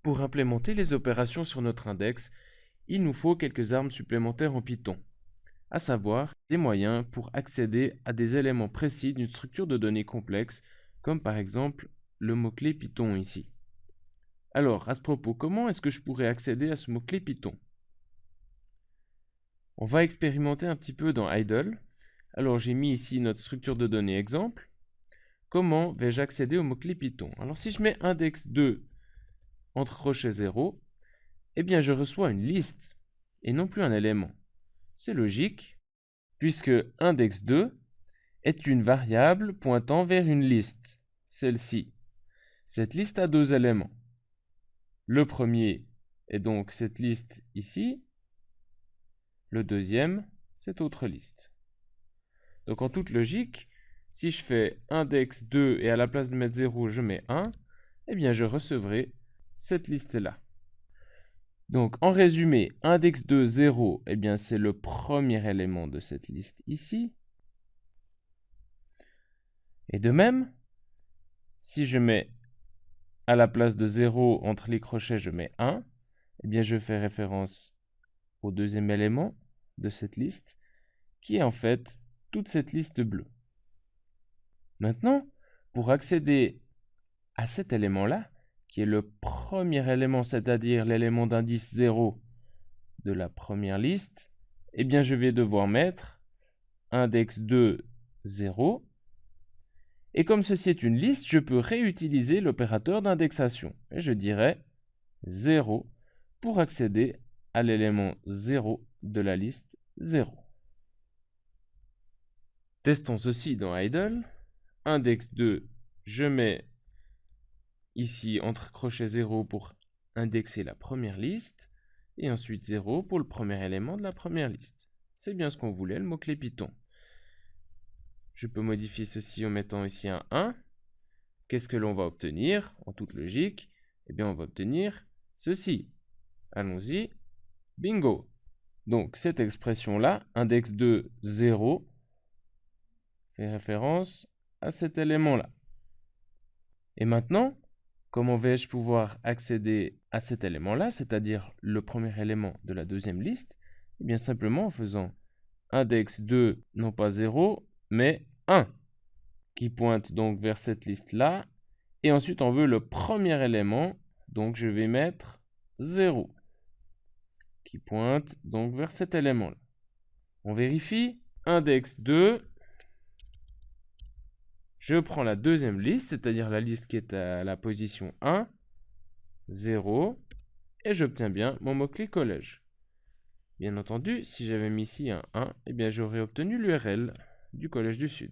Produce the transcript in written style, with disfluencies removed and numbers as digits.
Pour implémenter les opérations sur notre index, il nous faut quelques armes supplémentaires en Python, à savoir des moyens pour accéder à des éléments précis d'une structure de données complexe, comme par exemple le mot-clé Python ici. Alors, à ce propos, comment est-ce que je pourrais accéder à ce mot-clé Python? On va expérimenter un petit peu dans idle. Alors, j'ai mis ici notre structure de données exemple. Comment vais-je accéder au mot-clé Python? Alors, si je mets index2 entre crochets 0, eh bien, je reçois une liste et non plus un élément. C'est logique, puisque index2 est une variable pointant vers une liste, celle-ci. Cette liste a deux éléments. Le premier est donc cette liste ici. Le deuxième, cette autre liste. Donc en toute logique, si je fais index2 et à la place de mettre 0, je mets 1, eh bien je recevrai cette liste-là. Donc en résumé, index2, 0, eh bien c'est le premier élément de cette liste ici. Et de même, si je mets à la place de 0 entre les crochets, je mets 1, eh bien je fais référence au deuxième élément de cette liste, qui est en fait toute cette liste bleue. Maintenant, pour accéder à cet élément-là, qui est le premier élément, c'est-à-dire l'élément d'indice 0 de la première liste, eh bien je vais devoir mettre index2, 0. Et comme ceci est une liste, je peux réutiliser l'opérateur d'indexation. Et je dirais 0 pour accéder à l'élément 0 de la liste 0. Testons ceci dans idle. Index2, je mets ici entre crochets 0 pour indexer la première liste, et ensuite 0 pour le premier élément de la première liste. C'est bien ce qu'on voulait, le mot-clé Python. Je peux modifier ceci en mettant ici un 1. Qu'est-ce que l'on va obtenir? En toute logique, eh bien on va obtenir ceci. Allons-y, bingo! Donc cette expression-là, index2, 0, fait référence à cet élément-là. Et maintenant, comment vais-je pouvoir accéder à cet élément-là, c'est-à-dire le premier élément de la deuxième liste? Eh bien simplement en faisant index2, non pas 0, mais 1, qui pointe donc vers cette liste-là. Et ensuite, on veut le premier élément, donc je vais mettre 0, qui pointe donc vers cet élément-là. On vérifie, index2, je prends la deuxième liste, c'est-à-dire la liste qui est à la position 1, 0, et j'obtiens bien mon mot-clé collège. Bien entendu, si j'avais mis ici un 1, eh bien j'aurais obtenu l'URL du Collège du Sud.